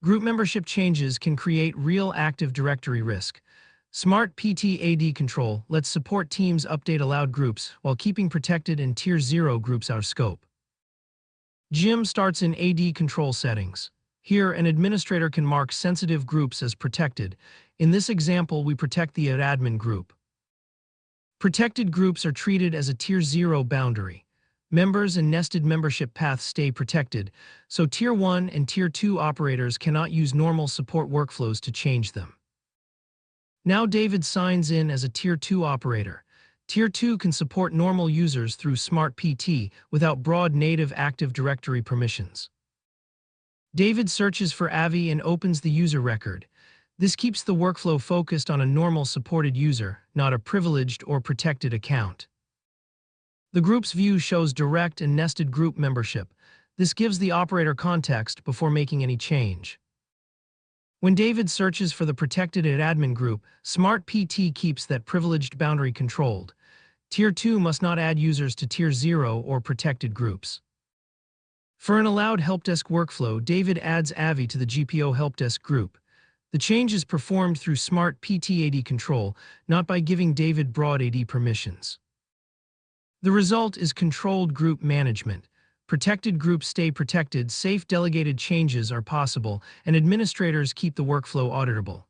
Group membership changes can create real Active Directory risk. SmartPT AD Control lets support teams update allowed groups while keeping protected and Tier 0 groups out of scope. GIM starts in AD Control settings. Here, an administrator can mark sensitive groups as protected. In this example, we protect the admin group. Protected groups are treated as a Tier 0 boundary. Members and nested membership paths stay protected, so Tier 1 and Tier 2 operators cannot use normal support workflows to change them. Now David signs in as a Tier 2 operator. Tier 2 can support normal users through SmartPT without broad native Active Directory permissions. David searches for AVI and opens the user record. This keeps the workflow focused on a normal supported user, not a privileged or protected account. The group's view shows direct and nested group membership. This gives the operator context before making any change. When David searches for the protected admin group, SmartPT keeps that privileged boundary controlled. Tier 2 must not add users to Tier 0 or protected groups. For an allowed helpdesk workflow, David adds AVI to the GPO helpdesk group. The change is performed through SmartPT AD Control, not by giving David broad AD permissions. The result is controlled group management. Protected groups stay protected, safe delegated changes are possible, and administrators keep the workflow auditable.